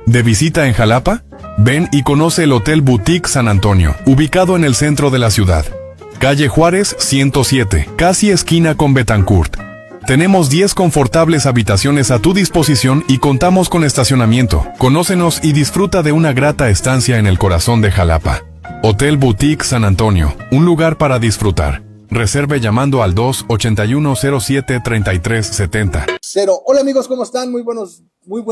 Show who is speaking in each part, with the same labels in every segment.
Speaker 1: ¿De visita en Jalapa? Ven y conoce el Hotel Boutique San Antonio, ubicado en el centro de la ciudad. Calle Juárez 107, casi esquina con Betancourt. Tenemos 10 confortables habitaciones a tu disposición y contamos con estacionamiento. Conócenos y disfruta de una grata estancia en el corazón de Jalapa. Hotel Boutique San Antonio, un lugar para disfrutar. Reserve llamando al 28107-3370.
Speaker 2: Hola amigos, ¿cómo están? Muy buen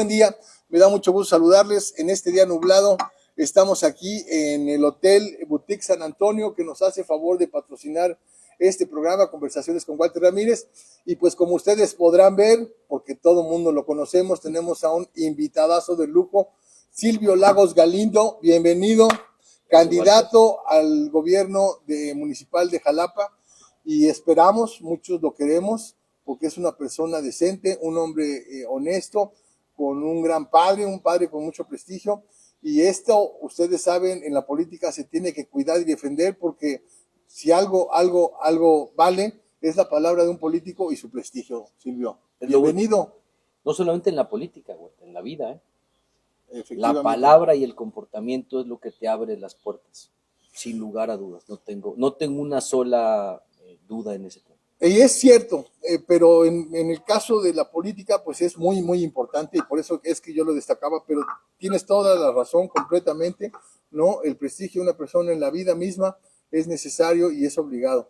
Speaker 2: día. Me da mucho gusto saludarles en este día nublado. Estamos aquí en el Hotel Boutique San Antonio, que nos hace favor de patrocinar este programa, Conversaciones con Walter Ramírez. Y pues como ustedes podrán ver, porque todo el mundo lo conocemos, tenemos a un invitadazo de lujo, Silvio Lagos Galindo. Bienvenido, candidato al gobierno municipal de Jalapa. Y esperamos, muchos lo queremos, porque es una persona decente, un hombre honesto, con un gran padre, un padre con mucho prestigio. Y esto, ustedes saben, en la política se tiene que cuidar y defender, porque si algo vale, es la palabra de un político y su prestigio. Silvio, bienvenido.
Speaker 3: No solamente en la política, güey, en la vida,
Speaker 2: Efectivamente.
Speaker 3: La palabra y el comportamiento es lo que te abre las puertas, sin lugar a dudas. No tengo una sola duda en ese tema.
Speaker 2: Y es cierto, pero en el caso de la política, pues es muy, muy importante, y por eso es que yo lo destacaba, pero tienes toda la razón completamente, ¿no? El prestigio de una persona en la vida misma es necesario y es obligado.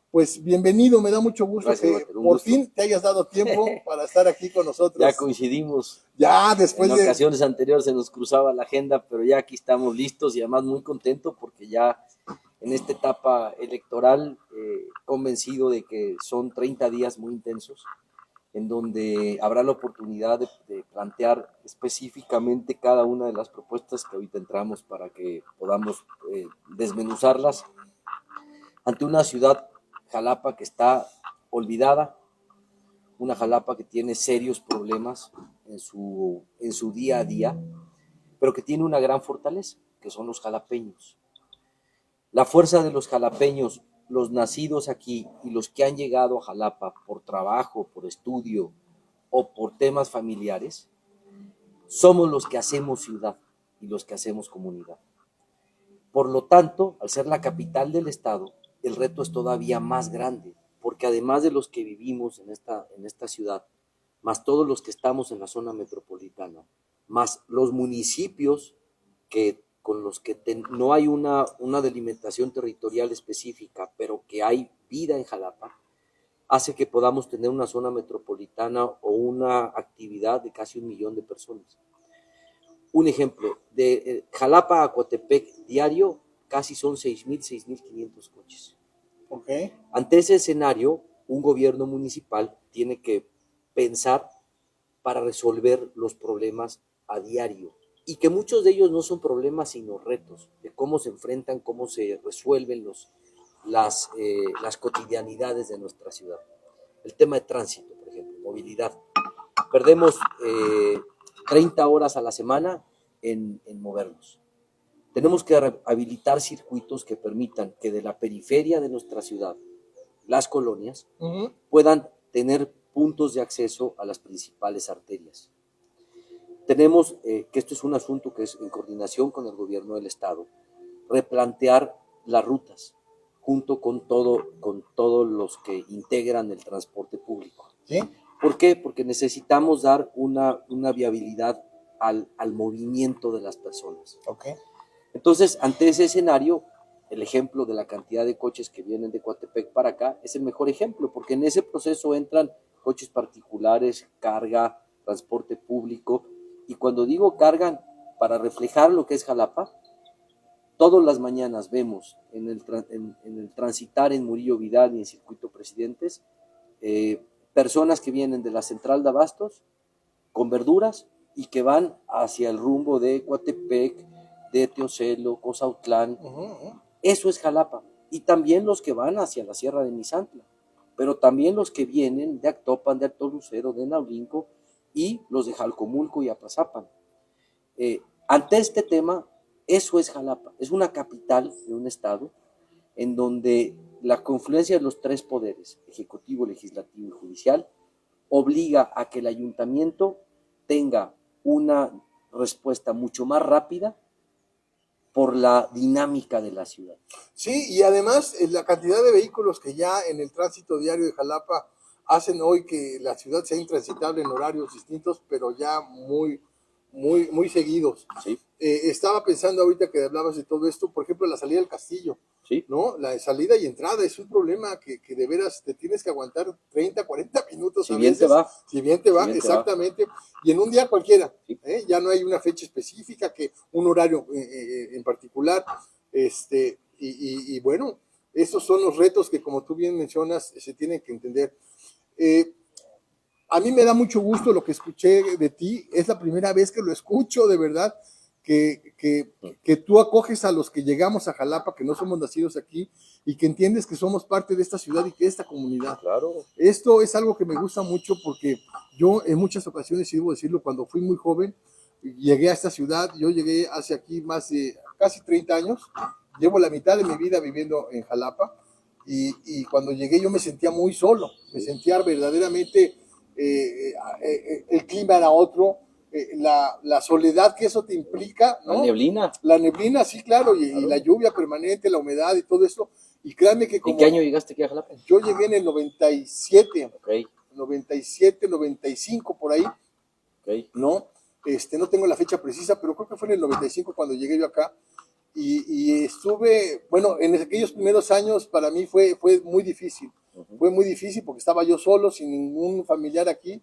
Speaker 2: Pues bienvenido, me da mucho gusto. Gracias, que Walter, por fin te hayas dado tiempo para estar aquí con nosotros.
Speaker 3: Ya coincidimos.
Speaker 2: Ya después
Speaker 3: en ocasiones anteriores se nos cruzaba la agenda, pero ya aquí estamos listos y además muy contentos porque ya en esta etapa electoral convencido de que son 30 días muy intensos, en donde habrá la oportunidad de plantear específicamente cada una de las propuestas que ahorita entramos para que podamos desmenuzarlas ante una ciudad, Jalapa, que está olvidada, una Jalapa que tiene serios problemas en su día a día, pero que tiene una gran fortaleza, que son los jalapeños. La fuerza de los jalapeños, los nacidos aquí y los que han llegado a Jalapa por trabajo, por estudio o por temas familiares, somos los que hacemos ciudad y los que hacemos comunidad. Por lo tanto, al ser la capital del estado, el reto es todavía más grande, porque además de los que vivimos en esta ciudad, más todos los que estamos en la zona metropolitana, más los municipios con los que no hay una delimitación territorial específica, pero que hay vida en Jalapa, hace que podamos tener una zona metropolitana o una actividad de casi 1 millón de personas. Un ejemplo, de Jalapa a Coatepec diario, casi son 6,500 coches.
Speaker 2: Okay.
Speaker 3: Ante ese escenario, un gobierno municipal tiene que pensar para resolver los problemas a diario, y que muchos de ellos no son problemas sino retos, de cómo se enfrentan, cómo se resuelven las cotidianidades de nuestra ciudad. El tema de tránsito, por ejemplo, movilidad. Perdemos 30 horas a la semana en movernos. Tenemos que habilitar circuitos que permitan que de la periferia de nuestra ciudad, las colonias, puedan tener puntos de acceso a las principales arterias. Tenemos, que esto es un asunto que es en coordinación con el gobierno del estado, replantear las rutas junto con todos los que integran el transporte público.
Speaker 2: ¿Sí?
Speaker 3: ¿Por qué? Porque necesitamos dar una viabilidad al movimiento de las personas.
Speaker 2: Okay.
Speaker 3: Entonces, ante ese escenario, el ejemplo de la cantidad de coches que vienen de Coatepec para acá es el mejor ejemplo, porque en ese proceso entran coches particulares, carga, transporte público, y cuando digo cargan, para reflejar lo que es Jalapa, todas las mañanas vemos en el transitar en Murillo Vidal y en Circuito Presidentes, personas que vienen de la central de abastos con verduras y que van hacia el rumbo de Coatepec, de Teocelo, Cozautlán. Eso es Jalapa. Y también los que van hacia la Sierra de Misantla, pero también los que vienen de Actopan, de Alto Lucero, de Naulinco, y los de Jalcomulco y Apazapan. Ante este tema, eso es Jalapa. Es una capital de un estado en donde la confluencia de los 3 poderes, ejecutivo, legislativo y judicial, obliga a que el ayuntamiento tenga una respuesta mucho más rápida por la dinámica de la ciudad.
Speaker 2: Sí, y además la cantidad de vehículos que ya en el tránsito diario de Jalapa hacen hoy que la ciudad sea intransitable en horarios distintos, pero ya muy seguidos.
Speaker 3: Sí.
Speaker 2: Estaba pensando ahorita que hablabas de todo esto, por ejemplo, la salida del castillo,
Speaker 3: Sí.
Speaker 2: ¿no? La salida y entrada es un problema que de veras te tienes que aguantar 30, 40 minutos
Speaker 3: Si
Speaker 2: a
Speaker 3: bien
Speaker 2: veces.
Speaker 3: te va.
Speaker 2: Si bien te va,
Speaker 3: Si bien te
Speaker 2: exactamente. Y en un día cualquiera,
Speaker 3: Sí.
Speaker 2: Ya no hay una fecha específica, que un horario en particular. Y bueno, esos son los retos que, como tú bien mencionas, se tienen que entender. A mí me da mucho gusto lo que escuché de ti. Es la primera vez que lo escucho, de verdad, que tú acoges a los que llegamos a Jalapa, que no somos nacidos aquí, y que entiendes que somos parte de esta ciudad y que de esta comunidad.
Speaker 3: Claro.
Speaker 2: Esto es algo que me gusta mucho porque yo en muchas ocasiones, y debo decirlo, cuando fui muy joven, llegué a esta ciudad. Yo llegué hace aquí más de casi 30 años. Llevo la mitad de mi vida viviendo en Jalapa, y cuando llegué yo me sentía muy solo, me sentía verdaderamente... el clima era otro, la soledad que eso te implica, ¿no?
Speaker 3: La neblina.
Speaker 2: La neblina, sí, claro, y la lluvia permanente, la humedad y todo eso. Y créanme que como...
Speaker 3: ¿En qué año llegaste aquí a Jalapa?
Speaker 2: Yo llegué en el 97,
Speaker 3: Ok.
Speaker 2: 97, 95, por ahí,
Speaker 3: Ok.
Speaker 2: ¿no? No tengo la fecha precisa, pero creo que fue en el 95 cuando llegué yo acá. Y estuve, bueno, en aquellos primeros años para mí fue muy difícil. Fue muy difícil porque estaba yo solo, sin ningún familiar aquí,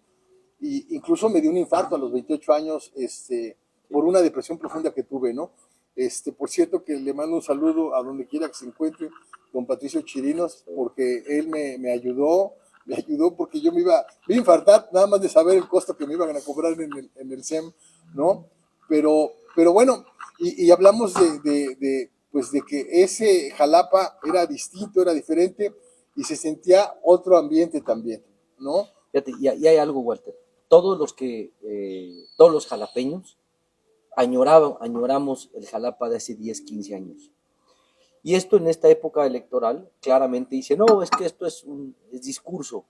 Speaker 2: y incluso me dio un infarto a los 28 años, por una depresión profunda que tuve, ¿no? Por cierto, que le mando un saludo a donde quiera que se encuentre, don Patricio Chirinos, porque él me ayudó porque yo me iba a infartar nada más de saber el costo que me iban a cobrar en el SEM, ¿no? Pero bueno, y hablamos pues de que ese Jalapa era distinto, era diferente, y se sentía otro ambiente también, ¿no?
Speaker 3: Fíjate, y hay algo, Walter. Todos los jalapeños añoramos el Jalapa de hace 10, 15 años. Y esto en esta época electoral claramente dice, no, es que esto es discurso.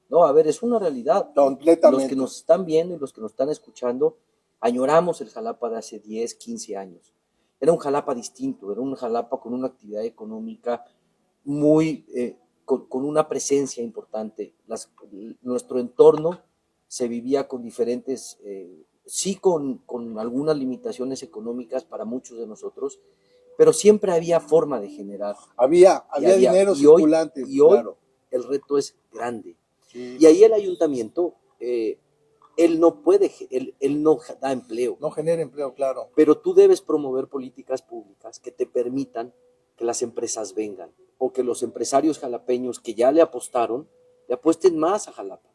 Speaker 3: No, a ver, es una realidad.
Speaker 2: Completamente.
Speaker 3: Los que nos están viendo y los que nos están escuchando, añoramos el Jalapa de hace 10, 15 años. Era un Jalapa distinto, era un Jalapa con una actividad económica muy, con una presencia importante. Nuestro entorno se vivía con diferentes, sí con algunas limitaciones económicas para muchos de nosotros, pero siempre había forma de generar.
Speaker 2: Había dinero circulante.
Speaker 3: Y hoy
Speaker 2: claro.
Speaker 3: El reto es grande.
Speaker 2: Sí.
Speaker 3: Y ahí el ayuntamiento, él no da empleo.
Speaker 2: No genera empleo, claro.
Speaker 3: Pero tú debes promover políticas públicas que te permitan que las empresas vengan, o que los empresarios jalapeños que ya le apostaron, le apuesten más a Jalapa.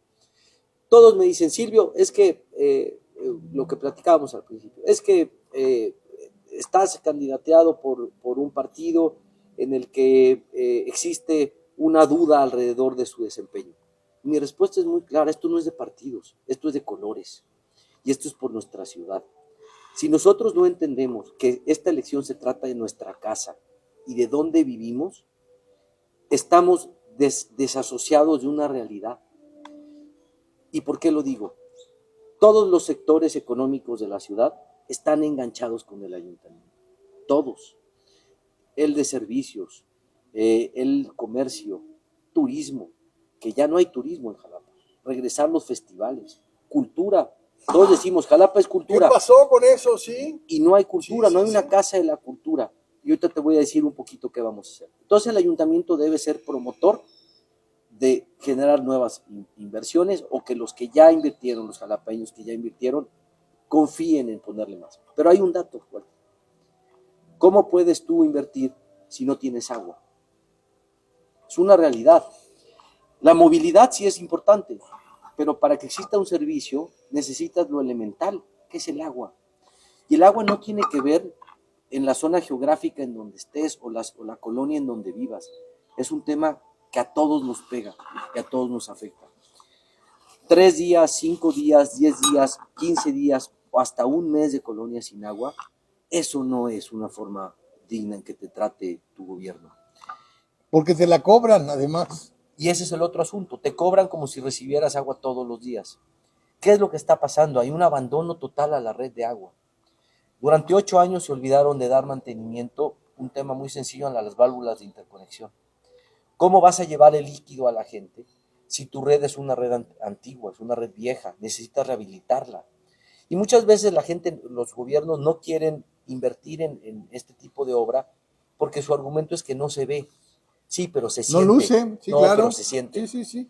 Speaker 3: Todos me dicen, Silvio, es que lo que platicábamos al principio, es que estás candidateado por un partido en el que existe una duda alrededor de su desempeño. Mi respuesta es muy clara, esto no es de partidos, esto es de colores, y esto es por nuestra ciudad. Si nosotros no entendemos que esta elección se trata de nuestra casa y de dónde vivimos, estamos desasociados de una realidad. ¿Y por qué lo digo? Todos los sectores económicos de la ciudad están enganchados con el ayuntamiento. Todos. El de servicios, el comercio, turismo, que ya no hay turismo en Jalapa. Regresar los festivales, cultura. Todos decimos, Jalapa es cultura.
Speaker 2: ¿Qué pasó con eso, sí?
Speaker 3: Y no hay cultura,
Speaker 2: Sí,
Speaker 3: no hay
Speaker 2: sí,
Speaker 3: una
Speaker 2: sí.
Speaker 3: casa de la cultura. Y ahorita te voy a decir un poquito qué vamos a hacer. Entonces el ayuntamiento debe ser promotor de generar nuevas inversiones, o que los que ya invirtieron, los jalapeños que ya invirtieron, confíen en ponerle más. Pero hay un dato fuerte. ¿Cómo puedes tú invertir si no tienes agua? Es una realidad. La movilidad sí es importante, pero para que exista un servicio necesitas lo elemental, que es el agua. Y el agua no tiene que ver en la zona geográfica en donde estés o la colonia en donde vivas. Es un tema que a todos nos pega, que a todos nos afecta. 3 días, 5 días, 10 días, 15 días o hasta un mes de colonia sin agua, eso no es una forma digna en que te trate tu gobierno.
Speaker 2: Porque te la cobran, además.
Speaker 3: Y ese es el otro asunto, te cobran como si recibieras agua todos los días. ¿Qué es lo que está pasando? Hay un abandono total a la red de agua. Durante 8 años se olvidaron de dar mantenimiento, un tema muy sencillo, a las válvulas de interconexión. ¿Cómo vas a llevar el líquido a la gente si tu red es una red antigua, es una red vieja? Necesitas rehabilitarla. Y muchas veces la gente, los gobiernos no quieren invertir en este tipo de obra porque su argumento es que no se ve. Sí, pero se siente.
Speaker 2: No luce, sí,
Speaker 3: no,
Speaker 2: claro.
Speaker 3: pero se siente.
Speaker 2: Sí, sí, sí.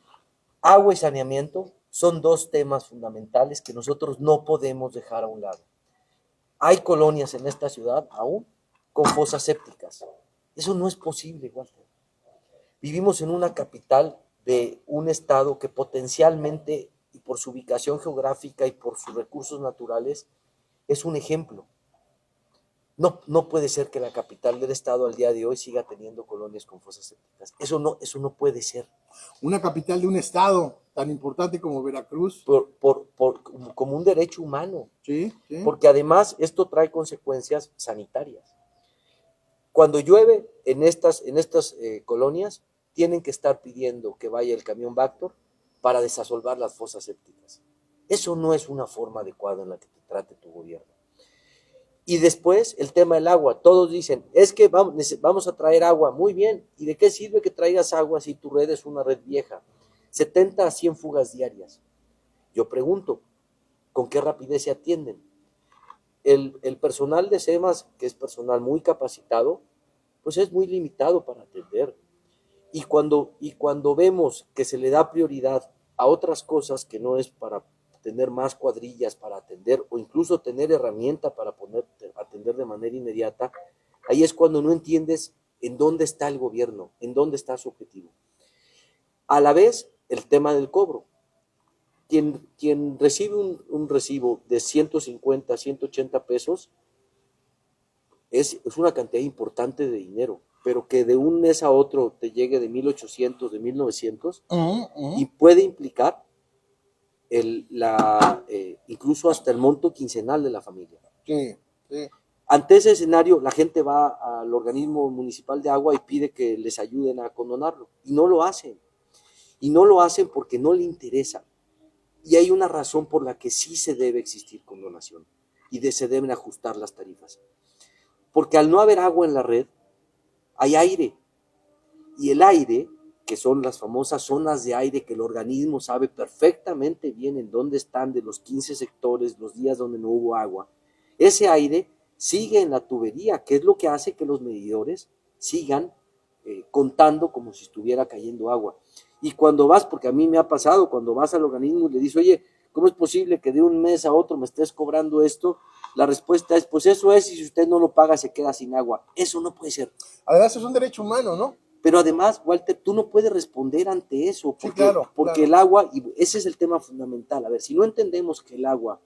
Speaker 3: Agua y saneamiento son dos temas fundamentales que nosotros no podemos dejar a un lado. Hay colonias en esta ciudad aún con fosas sépticas. Eso no es posible, Walter. Vivimos en una capital de un estado que potencialmente, y por su ubicación geográfica y por sus recursos naturales, es un ejemplo. No puede ser que la capital del estado al día de hoy siga teniendo colonias con fosas sépticas. Eso no puede ser.
Speaker 2: Una capital de un estado tan importante como Veracruz.
Speaker 3: Como un derecho humano.
Speaker 2: Sí, sí.
Speaker 3: Porque además esto trae consecuencias sanitarias. Cuando llueve en estas colonias, tienen que estar pidiendo que vaya el camión Vactor para desasolvar las fosas sépticas. Eso no es una forma adecuada en la que te trate tu gobierno. Y después el tema del agua. Todos dicen, es que vamos a traer agua. Muy bien. ¿Y de qué sirve que traigas agua si tu red es una red vieja? 70 a 100 fugas diarias. Yo pregunto, ¿con qué rapidez se atienden? El personal de SEMAS, que es personal muy capacitado, pues es muy limitado para atender. Y cuando vemos que se le da prioridad a otras cosas que no es para tener más cuadrillas para atender o incluso tener herramienta para atender de manera inmediata, ahí es cuando no entiendes en dónde está el gobierno, en dónde está su objetivo. A la vez, el tema del cobro. Quien recibe un recibo de 150, 180 pesos es una cantidad importante de dinero, pero que de un mes a otro te llegue de 1,800, de 1,900, y puede implicar incluso hasta el monto quincenal de la familia.
Speaker 2: Sí, sí.
Speaker 3: Ante ese escenario, la gente va al organismo municipal de agua y pide que les ayuden a condonarlo, y no lo hacen. Y no lo hacen porque no le interesa. Y hay una razón por la que sí se debe existir condonación y se deben ajustar las tarifas. Porque al no haber agua en la red, hay aire. Y el aire, que son las famosas zonas de aire que el organismo sabe perfectamente bien en dónde están de los 15 sectores, los días donde no hubo agua, ese aire sigue en la tubería, que es lo que hace que los medidores sigan contando como si estuviera cayendo agua. Y cuando vas, porque a mí me ha pasado, cuando vas al organismo y le dices, oye, ¿cómo es posible que de un mes a otro me estés cobrando esto? La respuesta es, pues eso es, y si usted no lo paga se queda sin agua. Eso no puede ser.
Speaker 2: Además es un derecho humano, ¿no?
Speaker 3: Pero además, Walter, tú no puedes responder ante eso, porque,
Speaker 2: sí, claro,
Speaker 3: porque el agua, y ese es el tema fundamental. A ver, si no entendemos que el agua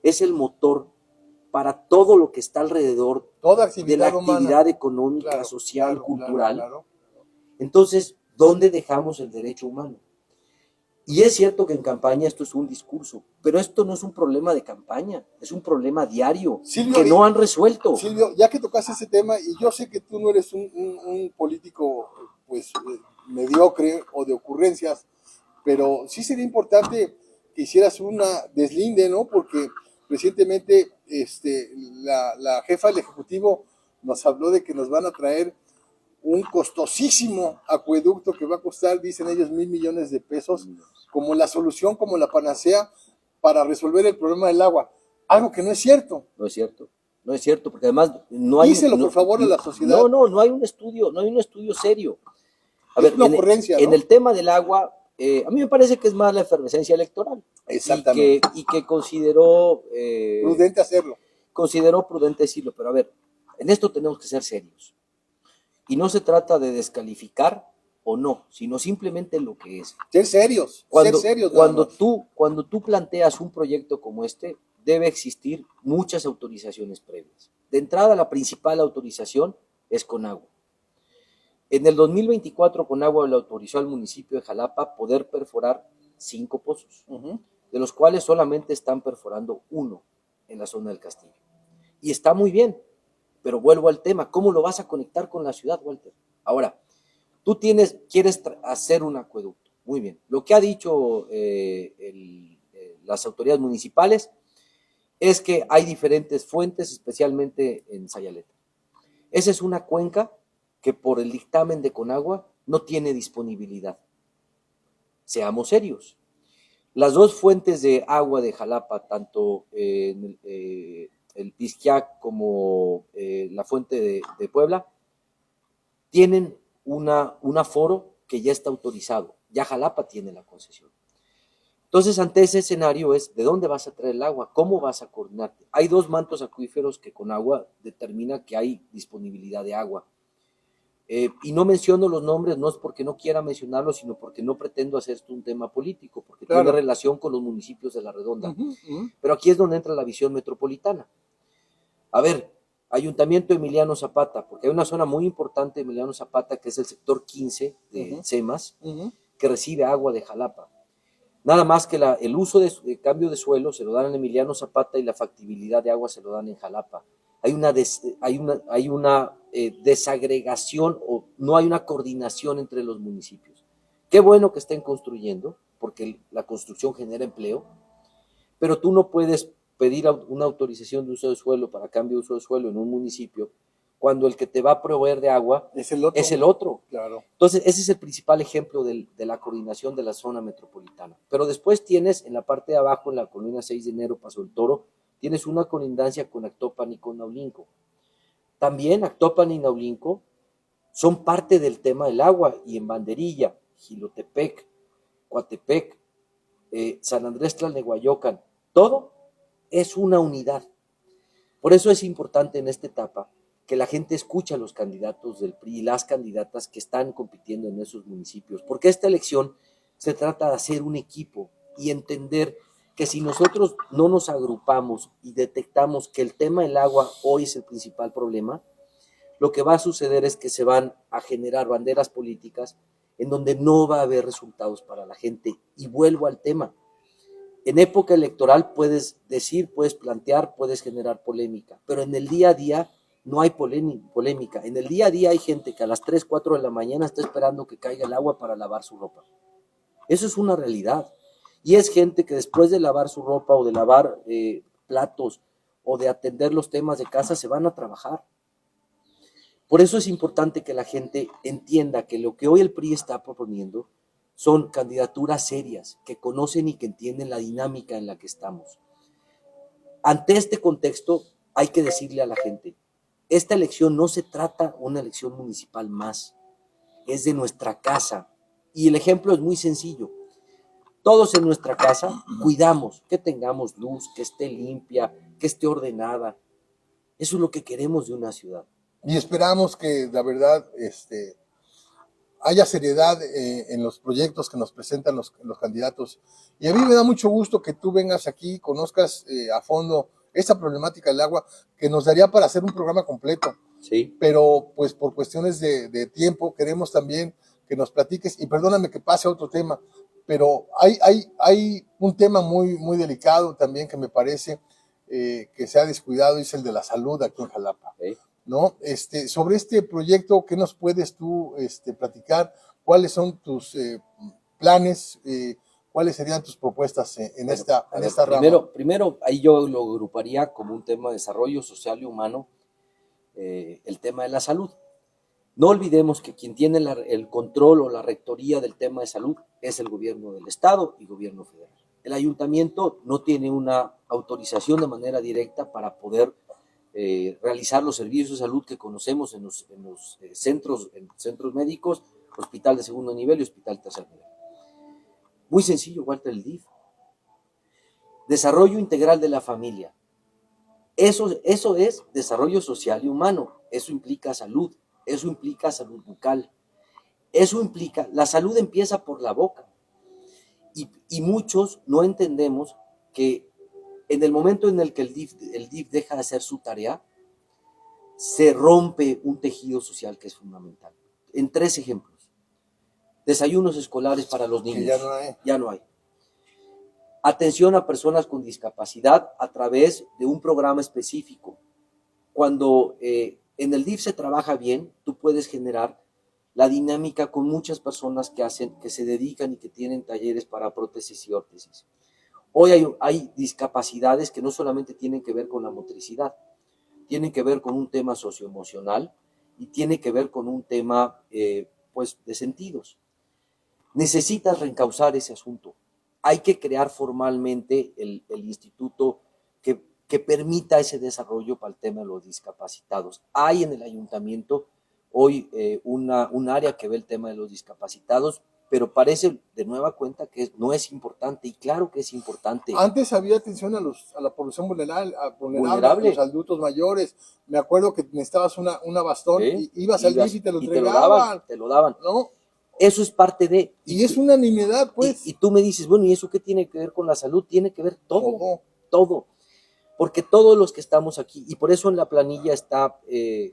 Speaker 3: es el motor para todo lo que está alrededor de la actividad económica, claro, social, cultural, claro. Entonces, ¿dónde dejamos el derecho humano? Y es cierto que en campaña esto es un discurso, pero esto no es un problema de campaña, es un problema diario, Silvio, que no han resuelto.
Speaker 2: Silvio, ya que tocaste ese tema, y yo sé que tú no eres un político pues mediocre o de ocurrencias, pero sí sería importante que hicieras una deslinde, ¿no? Porque recientemente la jefa del Ejecutivo nos habló de que nos van a traer un costosísimo acueducto que va a costar, dicen ellos, 1,000 millones de pesos, como la solución, como la panacea para resolver el problema del agua. Algo que no es cierto.
Speaker 3: No es cierto. No es cierto, porque además no hay...
Speaker 2: Díselo, por favor, a la sociedad.
Speaker 3: No hay un estudio serio. A ver,
Speaker 2: una ocurrencia,
Speaker 3: en el tema del agua, a mí me parece que es más la efervescencia electoral.
Speaker 2: Exactamente.
Speaker 3: Y que consideró...
Speaker 2: prudente hacerlo.
Speaker 3: Consideró prudente decirlo, pero a ver, en esto tenemos que ser serios. Y no se trata de descalificar o no, sino simplemente lo que es.
Speaker 2: Ser serios,
Speaker 3: cuando,
Speaker 2: ser serios.
Speaker 3: Cuando tú planteas un proyecto como este, debe existir muchas autorizaciones previas. De entrada, la principal autorización es Conagua. En el 2024, Conagua le autorizó al municipio de Jalapa poder perforar 5 pozos, de los cuales solamente están perforando 1 en la zona del Castillo. Y está muy bien. Pero vuelvo al tema, ¿cómo lo vas a conectar con la ciudad, Walter? Ahora, tú quieres hacer un acueducto, muy bien. Lo que ha dicho las autoridades municipales es que hay diferentes fuentes, especialmente en Sayaleta. Esa es una cuenca que por el dictamen de Conagua no tiene disponibilidad. Seamos serios. Las dos fuentes de agua de Jalapa, tanto el Pisquiac como la fuente de Puebla, tienen un aforo que ya está autorizado. Ya Jalapa tiene la concesión. Entonces, ante ese escenario es, ¿de dónde vas a traer el agua? ¿Cómo vas a coordinarte? Hay dos mantos acuíferos que con agua determina que hay disponibilidad de agua. Y no menciono los nombres, no es porque no quiera mencionarlos, sino porque no pretendo hacer esto un tema político, porque tiene relación con los municipios de la Redonda. Pero aquí es donde entra la visión metropolitana. A ver, Ayuntamiento de Emiliano Zapata, porque hay una zona muy importante de Emiliano Zapata, que es el sector 15 de CEMAS, que recibe agua de Jalapa. Nada más que el uso de cambio de suelo se lo dan en Emiliano Zapata y la factibilidad de agua se lo dan en Jalapa. Hay una desagregación o no hay una coordinación entre los municipios. Qué bueno que estén construyendo, porque la construcción genera empleo, pero tú no puedes pedir una autorización de uso de suelo para cambio de uso de suelo en un municipio cuando el que te va a proveer de agua es el otro.
Speaker 2: Claro.
Speaker 3: Entonces, ese es el principal ejemplo de la coordinación de la zona metropolitana. Pero después tienes, en la parte de abajo, en la colonia 6 de enero, Paso del Toro, tienes una colindancia con Actopan y con Naulinco. También Actopan y Naulinco son parte del tema del agua, y en Banderilla, Jilotepec, Coatepec, San Andrés Tlalnehuayocan, todo es una unidad. Por eso es importante en esta etapa que la gente escuche a los candidatos del PRI y las candidatas que están compitiendo en esos municipios, porque esta elección se trata de hacer un equipo y entender que si nosotros no nos agrupamos y detectamos que el tema del agua hoy es el principal problema, lo que va a suceder es que se van a generar banderas políticas en donde no va a haber resultados para la gente. Y vuelvo al tema. En época electoral puedes decir, puedes plantear, puedes generar polémica, pero en el día a día no hay polémica. En el día a día hay gente que a las 3, 4 de la mañana está esperando que caiga el agua para lavar su ropa. Eso es una realidad. Y es gente que después de lavar su ropa o de lavar platos o de atender los temas de casa se van a trabajar. Por eso es importante que la gente entienda que lo que hoy el PRI está proponiendo son candidaturas serias, que conocen y que entienden la dinámica en la que estamos. Ante este contexto, hay que decirle a la gente, esta elección no se trata de una elección municipal más, es de nuestra casa. Y el ejemplo es muy sencillo. Todos en nuestra casa cuidamos que tengamos luz, que esté limpia, que esté ordenada. Eso es lo que queremos de una ciudad.
Speaker 2: Y esperamos que, la verdad, haya seriedad en los proyectos que nos presentan los candidatos. Y a mí me da mucho gusto que tú vengas aquí, conozcas a fondo esta problemática del agua, que nos daría para hacer un programa completo.
Speaker 3: Sí.
Speaker 2: Pero pues por cuestiones de tiempo queremos también que nos platiques, y perdóname que pase a otro tema, pero hay un tema muy delicado también que me parece que se ha descuidado, y es el de la salud aquí en Jalapa.
Speaker 3: Sí.
Speaker 2: ¿No? Sobre este proyecto, ¿qué nos puedes tú platicar? ¿Cuáles son tus planes? ¿Cuáles serían tus propuestas en esta rama?
Speaker 3: Primero, ahí yo lo agruparía como un tema de desarrollo social y humano, el tema de la salud. No olvidemos que quien tiene el control o la rectoría del tema de salud es el gobierno del estado y gobierno federal. El ayuntamiento no tiene una autorización de manera directa para poder realizar los servicios de salud que conocemos en los centros médicos, hospital de segundo nivel y hospital de tercer nivel. Muy sencillo, Walter, el DIF. Desarrollo integral de la familia. Eso es desarrollo social y humano. Eso implica salud. Eso implica salud bucal. Eso implica, la salud empieza por la boca. Y muchos no entendemos que en el momento en el que el DIF deja de hacer su tarea, se rompe un tejido social que es fundamental. En 3 ejemplos. Desayunos escolares para los niños. Ya no hay. Atención a personas con discapacidad a través de un programa específico. Cuando en el DIF se trabaja bien, tú puedes generar la dinámica con muchas personas que se dedican y que tienen talleres para prótesis y órtesis. Hoy hay discapacidades que no solamente tienen que ver con la motricidad, tienen que ver con un tema socioemocional y tiene que ver con un tema pues de sentidos. Necesitas reencauzar ese asunto. Hay que crear formalmente el instituto que permita ese desarrollo para el tema de los discapacitados. Hay en el ayuntamiento hoy un área que ve el tema de los discapacitados, pero parece de nueva cuenta que no es importante, y claro que es importante.
Speaker 2: Antes había atención a la población vulnerable, a los adultos mayores. Me acuerdo que necesitabas una bastón, y ibas al DIF y te lo entregaban.
Speaker 3: Te lo daban.
Speaker 2: ¿No?
Speaker 3: Eso es parte de...
Speaker 2: Y es una nimiedad, pues.
Speaker 3: Y tú me dices, bueno, ¿y eso qué tiene que ver con la salud? Tiene que ver todo. Porque todos los que estamos aquí, y por eso en la planilla está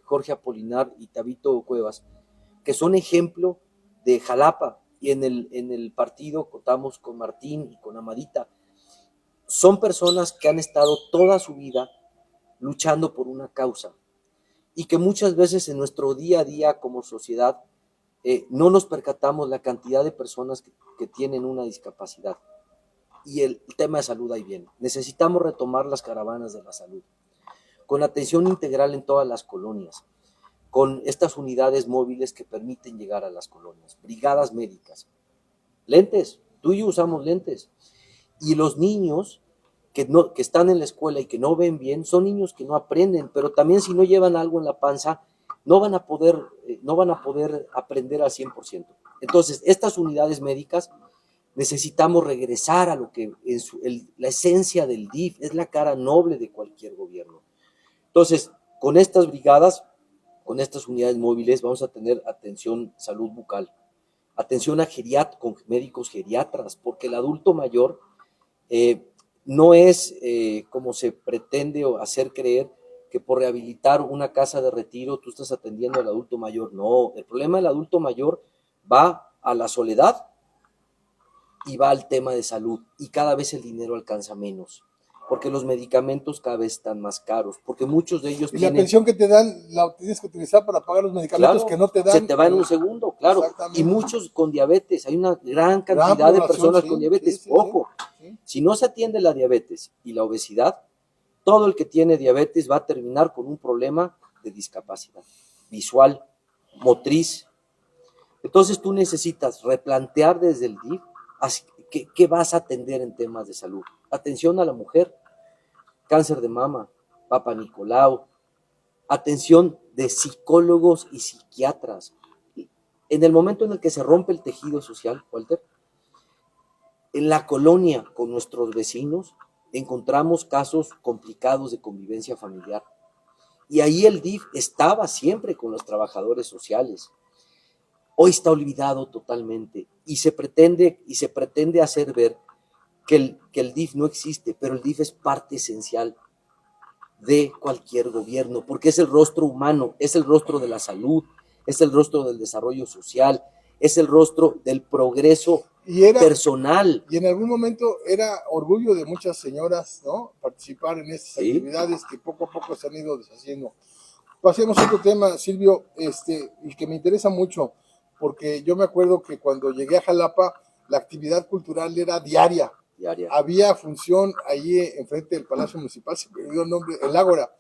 Speaker 3: Jorge Apolinar y Tabito Cuevas, que son ejemplo de Jalapa, y en el partido contamos con Martín y con Amadita. Son personas que han estado toda su vida luchando por una causa, y que muchas veces en nuestro día a día como sociedad no nos percatamos la cantidad de personas que tienen una discapacidad. Y el tema de salud ahí viene. Necesitamos retomar las caravanas de la salud, con atención integral en todas las colonias, con estas unidades móviles que permiten llegar a las colonias, brigadas médicas, lentes, tú y yo usamos lentes, y los niños que están en la escuela y que no ven bien, son niños que no aprenden, pero también si no llevan algo en la panza, no van a poder aprender al 100%. Entonces, estas unidades médicas necesitamos regresar a lo que la esencia del DIF es, la cara noble de cualquier gobierno. Entonces, con estas brigadas, con estas unidades móviles, vamos a tener atención salud bucal, atención a con médicos geriatras, porque el adulto mayor no es como se pretende hacer creer, que por rehabilitar una casa de retiro tú estás atendiendo al adulto mayor. No, el problema del adulto mayor va a la soledad y va al tema de salud, y cada vez el dinero alcanza menos, porque los medicamentos cada vez están más caros, porque muchos de ellos
Speaker 2: y la pensión que te dan la tienes que utilizar para pagar los medicamentos, claro, que no te dan.
Speaker 3: Se te va en un segundo, claro, y muchos con diabetes, hay una gran cantidad de personas con diabetes. Ojo, si no se atiende la diabetes y la obesidad, todo el que tiene diabetes va a terminar con un problema de discapacidad visual, motriz. Entonces tú necesitas replantear desde el DIF qué vas a atender en temas de salud. Atención a la mujer, cáncer de mama, Papa Nicolau, atención de psicólogos y psiquiatras. En el momento en el que se rompe el tejido social, Walter, en la colonia con nuestros vecinos, encontramos casos complicados de convivencia familiar. Y ahí el DIF estaba siempre con los trabajadores sociales. Hoy está olvidado totalmente y se pretende hacer ver que el DIF no existe, pero el DIF es parte esencial de cualquier gobierno, porque es el rostro humano, es el rostro de la salud, es el rostro del desarrollo social, es el rostro del progreso personal.
Speaker 2: Y en algún momento era orgullo de muchas señoras, ¿no?, participar en estas actividades que poco a poco se han ido deshaciendo. Pasemos a otro tema, Silvio, y que me interesa mucho, porque yo me acuerdo que cuando llegué a Jalapa, la actividad cultural era diaria. Había función ahí enfrente del Palacio Municipal, se me olvidó el nombre, el Ágora.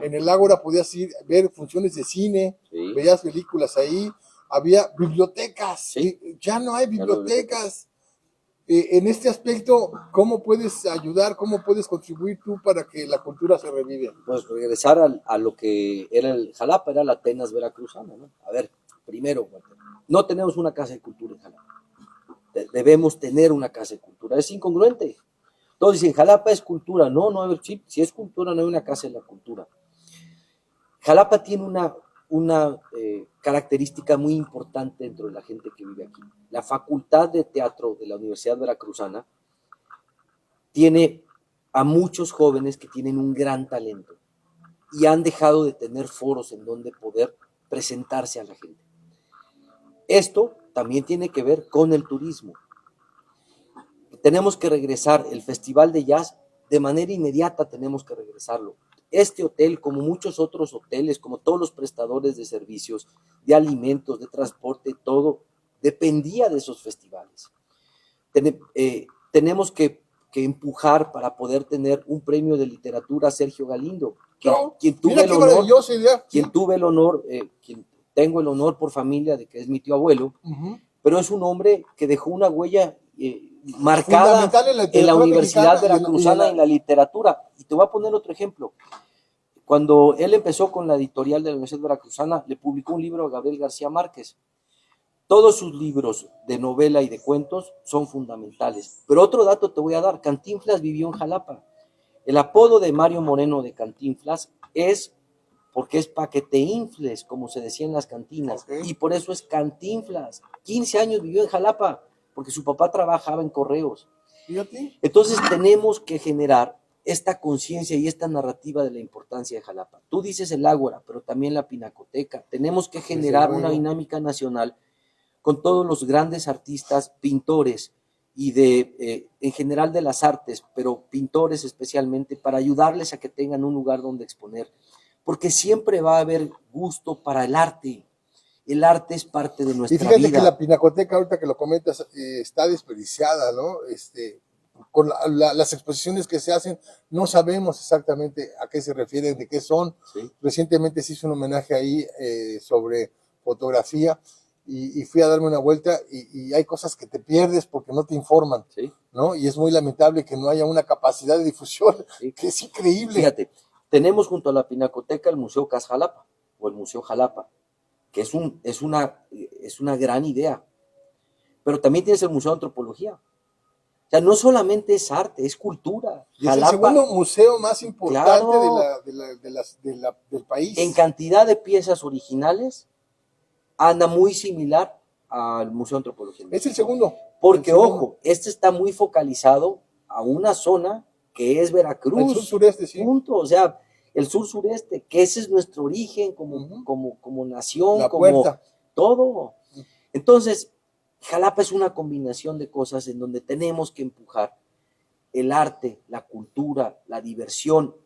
Speaker 2: En el Ágora podías ir a ver funciones de cine, veías películas ahí. Había bibliotecas, ya no hay bibliotecas. En este aspecto, ¿cómo puedes ayudar, cómo puedes contribuir tú para que la cultura se revive?
Speaker 3: Pues regresar a lo que era el Jalapa, era la Atenas veracruzana, ¿no? A ver, primero, no tenemos una casa de cultura en Jalapa. Debemos tener una casa de cultura. Es incongruente. Todos dicen, Jalapa es cultura. No, a ver, si es cultura, no hay una casa de la cultura. Jalapa tiene una característica muy importante dentro de la gente que vive aquí. La Facultad de Teatro de la Universidad Veracruzana tiene a muchos jóvenes que tienen un gran talento y han dejado de tener foros en donde poder presentarse a la gente. Esto también tiene que ver con el turismo. Tenemos que regresar el Festival de Jazz de manera inmediata, tenemos que regresarlo. Este hotel, como muchos otros hoteles, como todos los prestadores de servicios, de alimentos, de transporte, todo, dependía de esos festivales. Tenemos que que empujar para poder tener un premio de literatura a Sergio Galindo,
Speaker 2: No,
Speaker 3: quien tuve
Speaker 2: mira
Speaker 3: el
Speaker 2: qué
Speaker 3: honor,
Speaker 2: maravillosa idea.
Speaker 3: quien tuve el honor, quien tengo el honor por familia de que es mi tío abuelo,
Speaker 2: Ujú.
Speaker 3: pero es un hombre que dejó una huella marcada
Speaker 2: Fundamental en la
Speaker 3: en la
Speaker 2: literatura
Speaker 3: Universidad
Speaker 2: mexicana y
Speaker 3: Veracruzana, en la literatura. Y te voy a poner otro ejemplo. Cuando él empezó con la editorial de la Universidad Veracruzana, le publicó un libro a Gabriel García Márquez. Todos sus libros de novela y de cuentos son fundamentales. Pero otro dato te voy a dar, Cantinflas vivió en Jalapa. El apodo de Mario Moreno de Cantinflas es porque es pa' que te infles, como se decía en las cantinas,
Speaker 2: Ok.
Speaker 3: y por eso es Cantinflas. 15 años vivió en Jalapa, porque su papá trabajaba en correos.
Speaker 2: Fíjate.
Speaker 3: Entonces tenemos que generar esta conciencia y esta narrativa de la importancia de Jalapa. Tú dices el Ágora, pero también la Pinacoteca. Tenemos que generar una dinámica nacional con todos los grandes artistas, pintores y en general de las artes, pero pintores especialmente, para ayudarles a que tengan un lugar donde exponer. Porque siempre va a haber gusto para el arte. El arte es parte de nuestra
Speaker 2: vida. Y fíjate
Speaker 3: vida.
Speaker 2: que la Pinacoteca, ahorita que lo comentas, está desperdiciada, ¿no? Con las exposiciones que se hacen, no sabemos exactamente a qué se refieren, de qué son.
Speaker 3: ¿Sí?
Speaker 2: Recientemente se hizo un homenaje ahí sobre fotografía y fui a darme una vuelta y hay cosas que te pierdes porque no te informan,
Speaker 3: ¿Sí?
Speaker 2: ¿no? Y es muy lamentable que no haya una capacidad de difusión,
Speaker 3: ¿Sí?
Speaker 2: que es increíble.
Speaker 3: Fíjate, tenemos junto a la Pinacoteca el Museo Cas Jalapa, o el Museo Jalapa, que es una gran idea. Pero también tienes el Museo de Antropología. O sea, no solamente es arte, es cultura.
Speaker 2: Y es el segundo museo más importante
Speaker 3: Claro,
Speaker 2: del país.
Speaker 3: en cantidad de piezas originales, anda muy similar al Museo de Antropología.
Speaker 2: Es el segundo.
Speaker 3: Porque,
Speaker 2: el segundo.
Speaker 3: ojo, este está muy focalizado a una zona que es Veracruz.
Speaker 2: El sur-sureste, sí.
Speaker 3: Punto. O sea, el sur-sureste, que ese es nuestro origen como nación,
Speaker 2: La
Speaker 3: como
Speaker 2: puerta.
Speaker 3: todo. Entonces, Jalapa es una combinación de cosas en donde tenemos que empujar el arte, la cultura, la diversión.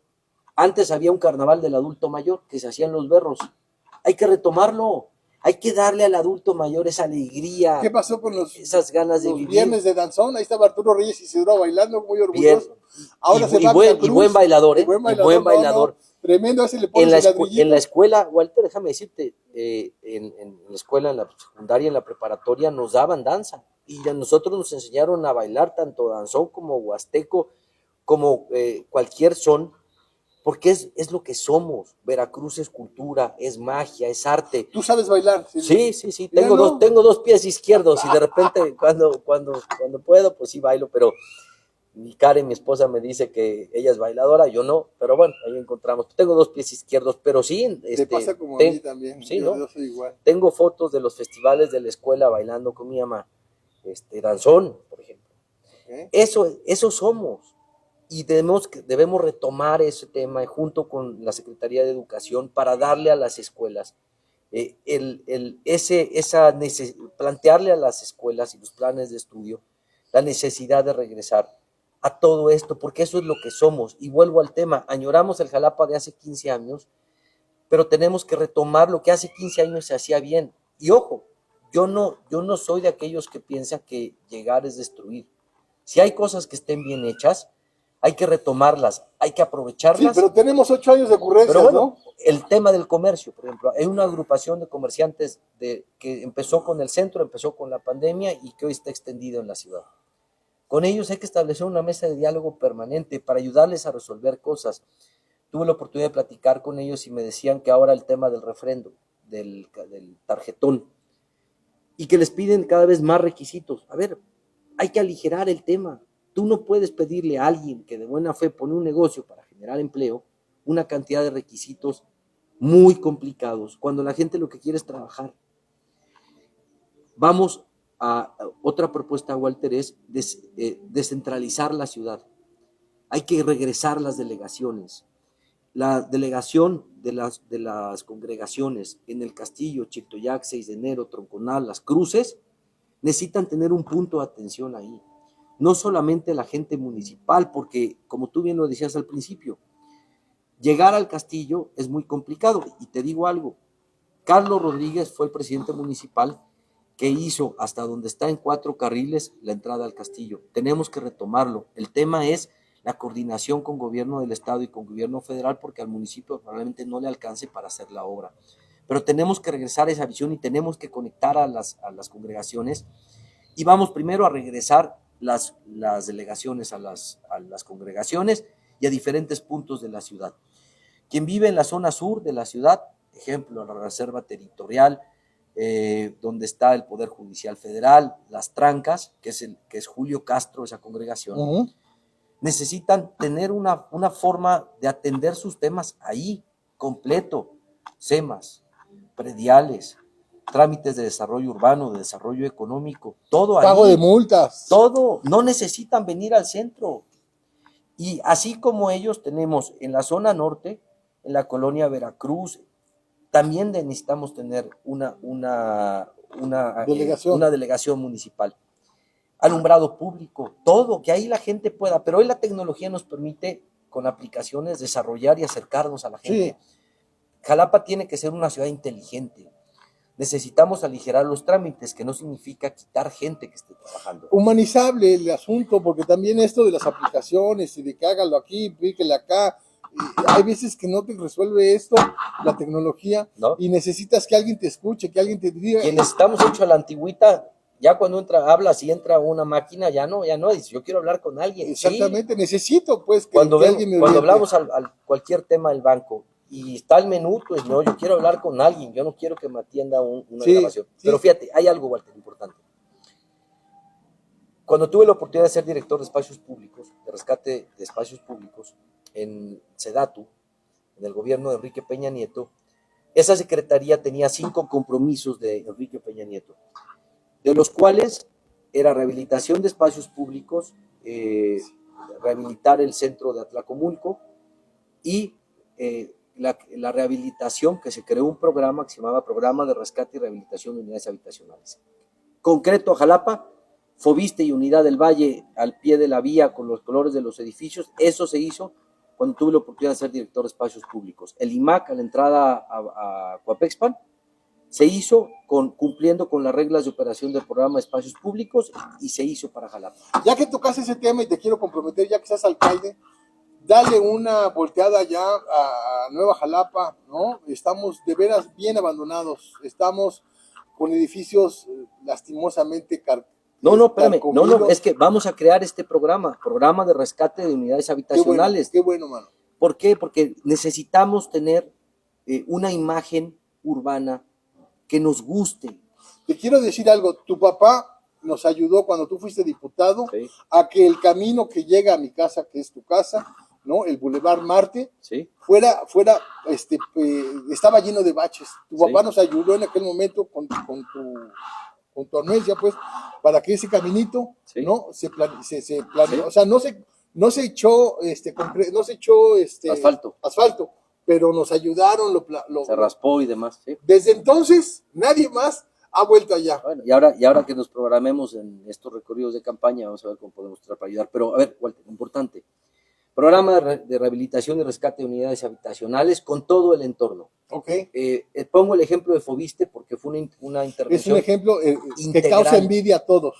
Speaker 3: Antes había un carnaval del adulto mayor que se hacía en Los Berros. Hay que retomarlo. Hay que darle al adulto mayor esa alegría.
Speaker 2: ¿Qué pasó con
Speaker 3: esas ganas de
Speaker 2: los
Speaker 3: vivir?
Speaker 2: viernes de danzón? Ahí estaba Arturo Reyes Isidro bailando, muy orgulloso. Ahora
Speaker 3: y buen bailador, ¿eh?
Speaker 2: Buen bailador. No, tremendo, así le pones
Speaker 3: en la escuela, Walter, déjame decirte, en la escuela, en la secundaria, en la preparatoria, nos daban danza. Y a nosotros nos enseñaron a bailar tanto danzón como huasteco, como cualquier son, porque es lo que somos. Veracruz es cultura, es magia, es arte.
Speaker 2: ¿Tú sabes bailar?
Speaker 3: Sí. Tengo dos pies izquierdos y de repente cuando puedo, pues sí bailo, pero Karen, mi esposa, me dice que ella es bailadora, yo no, pero bueno, ahí encontramos. Tengo dos pies izquierdos, pero sí.
Speaker 2: Te pasa como a mí también.
Speaker 3: Sí,
Speaker 2: yo
Speaker 3: ¿no?
Speaker 2: soy igual.
Speaker 3: Tengo fotos de los festivales de la escuela bailando con mi mamá, danzón, por ejemplo. ¿Okay? Eso somos. Y debemos retomar ese tema junto con la Secretaría de Educación para darle a las escuelas, plantearle a las escuelas y los planes de estudio la necesidad de regresar a todo esto, porque eso es lo que somos. Y vuelvo al tema, añoramos el Jalapa de hace 15 años, pero tenemos que retomar lo que hace 15 años se hacía bien. Y ojo, yo no soy de aquellos que piensan que llegar es destruir. Si hay cosas que estén bien hechas, hay que retomarlas, hay que aprovecharlas.
Speaker 2: Sí, pero tenemos 8 años de ocurrencias,
Speaker 3: pero bueno,
Speaker 2: ¿no?
Speaker 3: El tema del comercio, por ejemplo, hay una agrupación de comerciantes que empezó con el centro, empezó con la pandemia y que hoy está extendido en la ciudad. Con ellos hay que establecer una mesa de diálogo permanente para ayudarles a resolver cosas. Tuve la oportunidad de platicar con ellos y me decían que ahora el tema del refrendo, del tarjetón, y que les piden cada vez más requisitos. A ver, hay que aligerar el tema. Tú no puedes pedirle a alguien que de buena fe pone un negocio para generar empleo una cantidad de requisitos muy complicados cuando la gente lo que quiere es trabajar. Vamos a otra propuesta, Walter, es descentralizar la ciudad. Hay que regresar las delegaciones. La delegación de las congregaciones en el Castillo, Chictoyac, 6 de enero, Tronconal, Las Cruces, necesitan tener un punto de atención ahí. No solamente la gente municipal, porque como tú bien lo decías al principio, llegar al Castillo es muy complicado. Y te digo algo, Carlos Rodríguez fue el presidente municipal que hizo hasta donde está en 4 carriles la entrada al castillo. Tenemos que retomarlo. El tema es la coordinación con gobierno del estado y con gobierno federal, porque al municipio probablemente no le alcance para hacer la obra. Pero tenemos que regresar a esa visión y tenemos que conectar a las congregaciones, y vamos primero a regresar las delegaciones a las congregaciones y a diferentes puntos de la ciudad. Quien vive en la zona sur de la ciudad, ejemplo, la reserva territorial, donde está el Poder Judicial Federal, Las Trancas, que es Julio Castro, esa congregación, necesitan tener una forma de atender sus temas ahí, completo, SEMAS, prediales, trámites de desarrollo urbano, de desarrollo económico, todo ahí.
Speaker 2: Pago de multas.
Speaker 3: Todo, no necesitan venir al centro. Y así como ellos tenemos en la zona norte, en la colonia Veracruz, también necesitamos tener una delegación municipal. Alumbrado público, todo, que ahí la gente pueda, pero hoy la tecnología nos permite con aplicaciones desarrollar y acercarnos a la gente. Sí. Jalapa tiene que ser una ciudad inteligente. Necesitamos aligerar los trámites, que no significa quitar gente que esté trabajando.
Speaker 2: Humanizable el asunto, porque también esto de las aplicaciones y de que hágalo aquí, píquele acá, hay veces que no te resuelve esto, la tecnología, ¿no? Y necesitas que alguien te escuche, que alguien te diga.
Speaker 3: Quienes estamos hechos a la antigüita, ya cuando hablas y entra una máquina, ya no, dice, yo quiero hablar con alguien.
Speaker 2: Exactamente, sí. Necesito pues que
Speaker 3: cuando
Speaker 2: alguien me oriente.
Speaker 3: Cuando hablamos al cualquier tema del banco, y está el menú, pues no, yo quiero hablar con alguien, yo no quiero que me atienda una grabación. Sí. Pero fíjate, hay algo, Walter, importante. Cuando tuve la oportunidad de ser director de espacios públicos, de rescate de espacios públicos, en SEDATU, en el gobierno de Enrique Peña Nieto, esa secretaría tenía 5 compromisos de Enrique Peña Nieto, de los cuales era rehabilitación de espacios públicos, rehabilitar el centro de Atlacomulco y la rehabilitación, que se creó un programa que se llamaba Programa de Rescate y Rehabilitación de Unidades Habitacionales. Concreto a Jalapa, Fobiste y Unidad del Valle al pie de la vía con los colores de los edificios, eso se hizo cuando tuve la oportunidad de ser director de espacios públicos. El IMAC a la entrada a Coapexpan se hizo cumpliendo con las reglas de operación del programa de espacios públicos y se hizo para Jalapa.
Speaker 2: Ya que tocas ese tema y te quiero comprometer, ya que seas alcalde, dale una volteada ya a Nueva Jalapa, ¿no? Estamos de veras bien abandonados, estamos con edificios lastimosamente
Speaker 3: No, espérame, no, es que vamos a crear este programa de rescate de unidades habitacionales.
Speaker 2: Qué bueno, mano.
Speaker 3: ¿Por qué? Porque necesitamos tener una imagen urbana que nos guste.
Speaker 2: Te quiero decir algo, tu papá nos ayudó cuando tú fuiste diputado, sí, a que el camino que llega a mi casa, que es tu casa, ¿no? El Boulevard Marte,
Speaker 3: sí,
Speaker 2: fuera estaba lleno de baches. Tu papá, sí, nos ayudó en aquel momento con tu anuencia, pues, para que ese caminito, sí, ¿no? se planeó, sí, o sea, no se echó asfalto, pero nos ayudaron,
Speaker 3: se raspó y demás, sí.
Speaker 2: Desde entonces nadie más ha vuelto allá.
Speaker 3: Bueno, y ahora que nos programemos en estos recorridos de campaña, vamos a ver cómo podemos tratar para ayudar. Pero a ver, Walter, importante, programa de rehabilitación y rescate de unidades habitacionales con todo el entorno.
Speaker 2: Okay.
Speaker 3: Pongo el ejemplo de Fobiste porque fue una intervención.
Speaker 2: Es un ejemplo que causa envidia a todos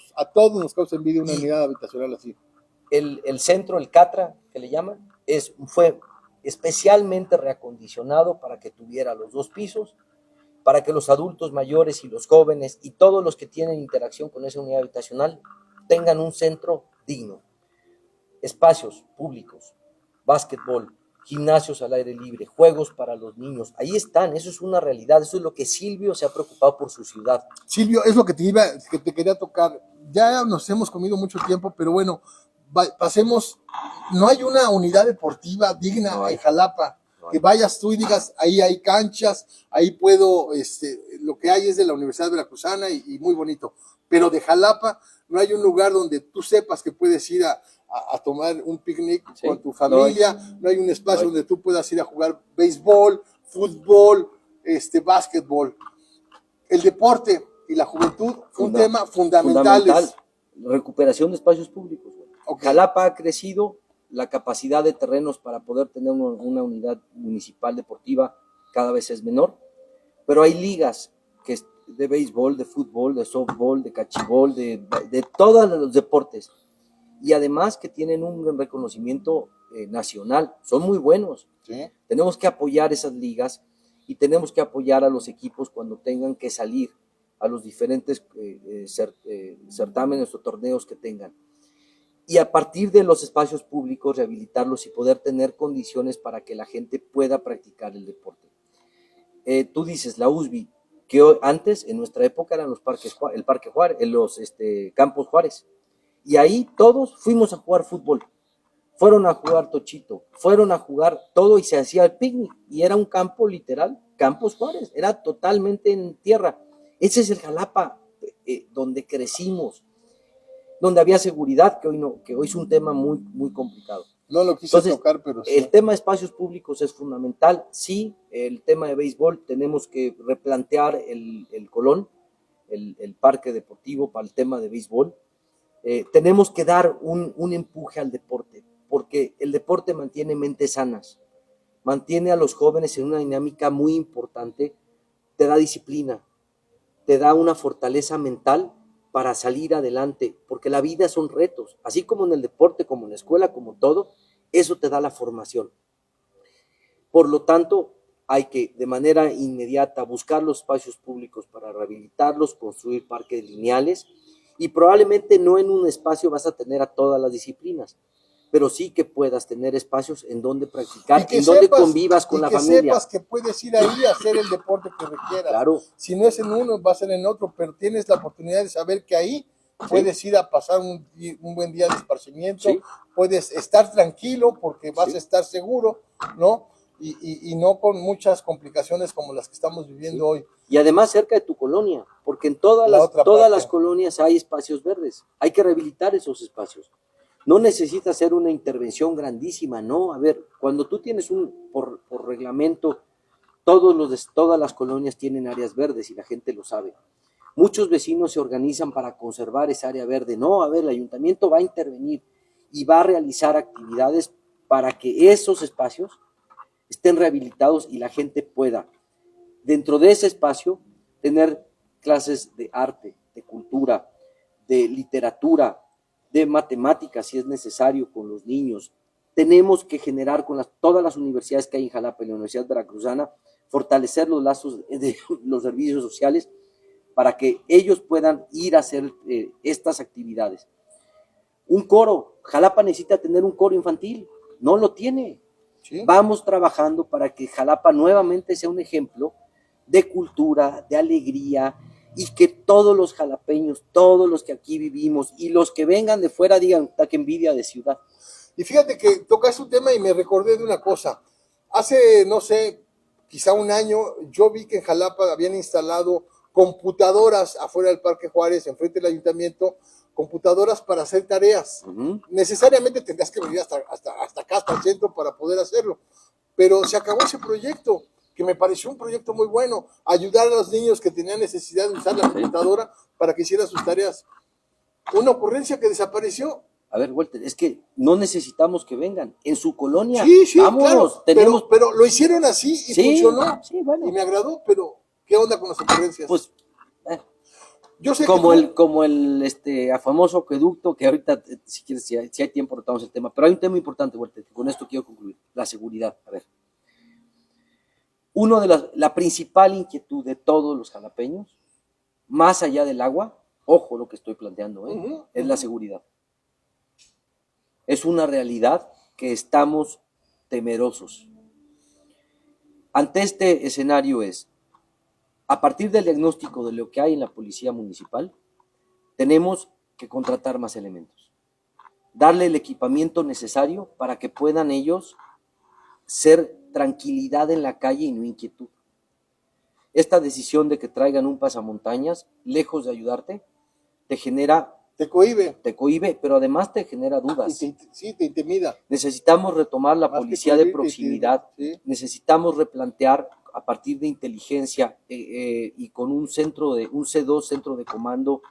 Speaker 2: nos causa envidia una unidad habitacional así.
Speaker 3: El centro, el CATRA, que le llaman, fue especialmente reacondicionado para que tuviera los 2 pisos, para que los adultos mayores y los jóvenes y todos los que tienen interacción con esa unidad habitacional tengan un centro digno. Espacios públicos, básquetbol, gimnasios al aire libre, juegos para los niños, ahí están, eso es una realidad, eso es lo que Silvio se ha preocupado por su ciudad.
Speaker 2: Silvio, es lo que te quería tocar, ya nos hemos comido mucho tiempo, pero bueno, pasemos, no hay una unidad deportiva digna en Jalapa, que vayas tú y digas, ahí hay canchas, ahí puedo, lo que hay es de la Universidad Veracruzana y muy bonito, pero de Jalapa no hay un lugar donde tú sepas que puedes ir a tomar un picnic, sí, con tu familia, no hay un espacio donde tú puedas ir a jugar béisbol, fútbol, básquetbol. El deporte y la juventud fue un tema fundamental.
Speaker 3: Recuperación de espacios públicos. Okay. Jalapa ha crecido, la capacidad de terrenos para poder tener una unidad municipal deportiva cada vez es menor, pero hay ligas que de béisbol, de fútbol, de softball, de cachibol, de todos los deportes. Y además que tienen un reconocimiento nacional, son muy buenos.
Speaker 2: Sí.
Speaker 3: Tenemos que apoyar esas ligas y tenemos que apoyar a los equipos cuando tengan que salir a los diferentes certámenes o torneos que tengan. Y a partir de los espacios públicos, rehabilitarlos y poder tener condiciones para que la gente pueda practicar el deporte. Tú dices, la USB, que antes, en nuestra época, eran los parques, el Parque Juárez, los Campos Juárez. Y ahí todos fuimos a jugar fútbol. Fueron a jugar tochito, fueron a jugar todo y se hacía el picnic. Y era un campo literal, Campos Juárez, era totalmente en tierra. Ese es el Jalapa donde crecimos, donde había seguridad, que hoy no, que hoy es un tema muy, muy complicado.
Speaker 2: No lo quise tocar, pero sí.
Speaker 3: El tema de espacios públicos es fundamental. Sí, el tema de béisbol, tenemos que replantear el Colón, el parque deportivo para el tema de béisbol. Tenemos que dar un empuje al deporte, porque el deporte mantiene mentes sanas, mantiene a los jóvenes en una dinámica muy importante, te da disciplina, te da una fortaleza mental para salir adelante, porque la vida son retos, así como en el deporte, como en la escuela, como todo, eso te da la formación. Por lo tanto, hay que de manera inmediata buscar los espacios públicos para rehabilitarlos, construir parques lineales, y probablemente no en un espacio vas a tener a todas las disciplinas, pero sí que puedas tener espacios en donde practicar, en donde convivas con la familia.
Speaker 2: Que sepas que puedes ir ahí a hacer el deporte que requieras.
Speaker 3: Claro.
Speaker 2: Si no es en uno, va a ser en otro, pero tienes la oportunidad de saber que ahí puedes ir a pasar un buen día de esparcimiento, puedes estar tranquilo porque vas a estar seguro, ¿no? Y no con muchas complicaciones como las que estamos viviendo hoy.
Speaker 3: Y además cerca de tu colonia, porque en todas las colonias hay espacios verdes, hay que rehabilitar esos espacios. No necesitas hacer una intervención grandísima, no. A ver, cuando tú tienes por reglamento, todas las colonias tienen áreas verdes y la gente lo sabe. Muchos vecinos se organizan para conservar esa área verde. No, a ver, el ayuntamiento va a intervenir y va a realizar actividades para que esos espacios estén rehabilitados y la gente pueda, dentro de ese espacio, tener clases de arte, de cultura, de literatura, de matemáticas, si es necesario, con los niños. Tenemos que generar con todas las universidades que hay en Jalapa y la Universidad Veracruzana, fortalecer los lazos de los servicios sociales para que ellos puedan ir a hacer estas actividades. Un coro, Jalapa necesita tener un coro infantil, no lo tiene. ¿Sí? Vamos trabajando para que Jalapa nuevamente sea un ejemplo de cultura, de alegría, y que todos los jalapeños, todos los que aquí vivimos y los que vengan de fuera digan, qué envidia de ciudad.
Speaker 2: Y fíjate que tocas un tema y me recordé de una cosa. Hace, no sé, quizá un año, yo vi que en Jalapa habían instalado computadoras afuera del Parque Juárez, enfrente del ayuntamiento, computadoras para hacer tareas. Necesariamente tendrás que venir hasta acá, hasta el centro, para poder hacerlo. Pero se acabó ese proyecto, que me pareció un proyecto muy bueno, ayudar a los niños que tenían necesidad de usar la computadora para que hicieran sus tareas. Una ocurrencia que desapareció.
Speaker 3: A ver, Walter, es que no necesitamos que vengan. En su colonia,
Speaker 2: sí, vámonos. Claro, pero lo hicieron así y funcionó.
Speaker 3: Sí, bueno.
Speaker 2: Y me agradó, pero ¿qué onda con las ocurrencias?
Speaker 3: Pues,
Speaker 2: yo sé
Speaker 3: como el famoso acueducto, que ahorita, si quieres, si hay tiempo, retamos el tema. Pero hay un tema importante, Walter, con esto quiero concluir. La seguridad. A ver. La principal inquietud de todos los jalapeños, más allá del agua, ojo lo que estoy planteando, es la seguridad. Es una realidad que estamos temerosos. Ante este escenario a partir del diagnóstico de lo que hay en la policía municipal, tenemos que contratar más elementos, darle el equipamiento necesario para que puedan ellos ser tranquilidad en la calle y no inquietud. Esta decisión de que traigan un pasamontañas, lejos de ayudarte, te genera...
Speaker 2: Te cohíbe,
Speaker 3: pero además te genera dudas.
Speaker 2: Te intimida.
Speaker 3: Necesitamos retomar la policía de proximidad, necesitamos replantear a partir de inteligencia y con un C2, centro de comando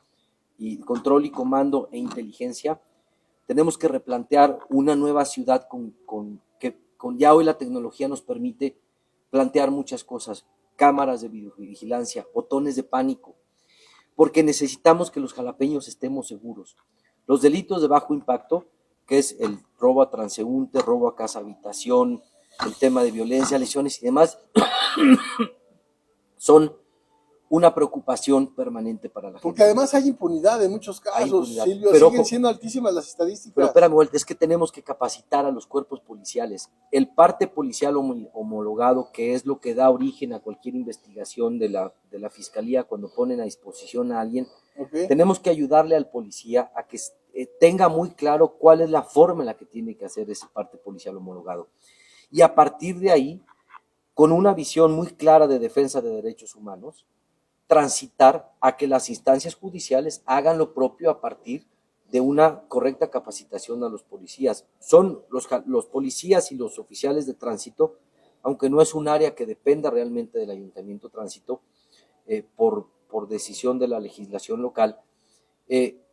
Speaker 3: y control y comando e inteligencia, tenemos que replantear una nueva ciudad con ya hoy la tecnología nos permite plantear muchas cosas. cámaras de videovigilancia, botones de pánico, porque necesitamos que los jalapeños estemos seguros. Los delitos de bajo impacto, que es el robo a transeúnte, robo a casa habitación, el tema de violencia, lesiones y demás, son una preocupación permanente para la gente.
Speaker 2: Porque además hay impunidad en muchos casos, Silvio,
Speaker 3: pero
Speaker 2: siguen siendo altísimas las estadísticas.
Speaker 3: Pero espérame, es que tenemos que capacitar a los cuerpos policiales. El parte policial homologado, que es lo que da origen a cualquier investigación de la fiscalía cuando ponen a disposición a alguien, tenemos que ayudarle al policía a que tenga muy claro cuál es la forma en la que tiene que hacer ese parte policial homologado. Y a partir de ahí, con una visión muy clara de defensa de derechos humanos, transitar a que las instancias judiciales hagan lo propio a partir de una correcta capacitación a los policías. Son los policías y los oficiales de tránsito, aunque no es un área que dependa realmente del Ayuntamiento Tránsito, por decisión de la legislación local,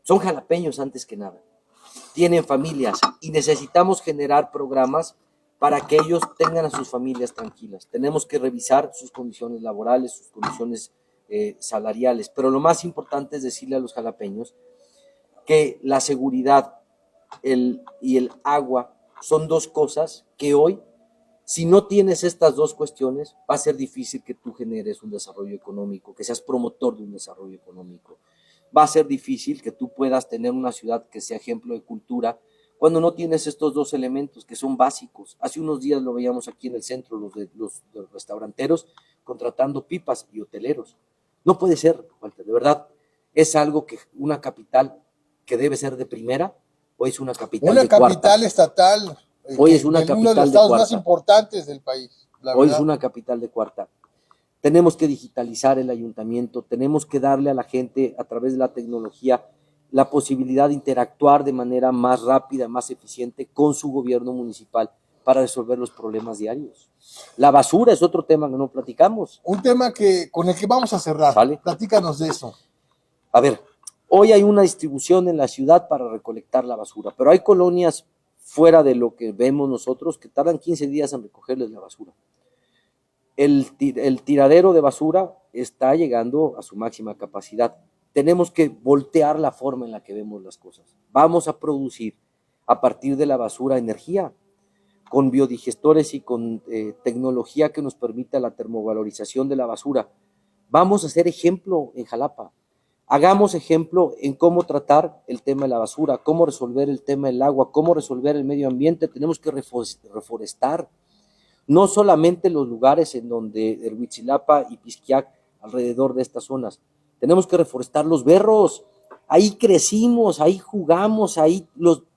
Speaker 3: son jalapeños antes que nada, tienen familias y necesitamos generar programas para que ellos tengan a sus familias tranquilas. Tenemos que revisar sus condiciones laborales, sus condiciones salariales, pero lo más importante es decirle a los jalapeños que la seguridad y el agua son dos cosas que hoy, si no tienes estas dos cuestiones, va a ser difícil que tú generes un desarrollo económico, que seas promotor de un desarrollo económico. Va a ser difícil que tú puedas tener una ciudad que sea ejemplo de cultura cuando no tienes estos dos elementos que son básicos. Hace unos días lo veíamos aquí en el centro, los restauranteros contratando pipas y hoteleros. No puede ser, Walter, de verdad, es algo que una capital que debe ser de primera, hoy es una capital de cuarta.
Speaker 2: Una capital estatal,
Speaker 3: hoy es una capital
Speaker 2: uno de los estados más importantes del país.
Speaker 3: Hoy es una capital de cuarta. Tenemos que digitalizar el ayuntamiento, tenemos que darle a la gente a través de la tecnología la posibilidad de interactuar de manera más rápida, más eficiente con su gobierno municipal para resolver los problemas diarios. La basura es otro tema que no platicamos.
Speaker 2: Un tema con el que vamos a cerrar. ¿Vale? Platícanos de eso.
Speaker 3: A ver, hoy hay una distribución en la ciudad para recolectar la basura, pero hay colonias fuera de lo que vemos nosotros que tardan 15 días en recogerles la basura. El tiradero de basura está llegando a su máxima capacidad. Tenemos que voltear la forma en la que vemos las cosas. Vamos a producir a partir de la basura energía, con biodigestores y con tecnología que nos permita la termovalorización de la basura. Vamos a hacer ejemplo en Jalapa. Hagamos ejemplo en cómo tratar el tema de la basura, cómo resolver el tema del agua, cómo resolver el medio ambiente. Tenemos que reforestar. No solamente los lugares en donde Huitzilapa y Pisquiac, alrededor de estas zonas. Tenemos que reforestar los berros. Ahí crecimos, ahí jugamos, ahí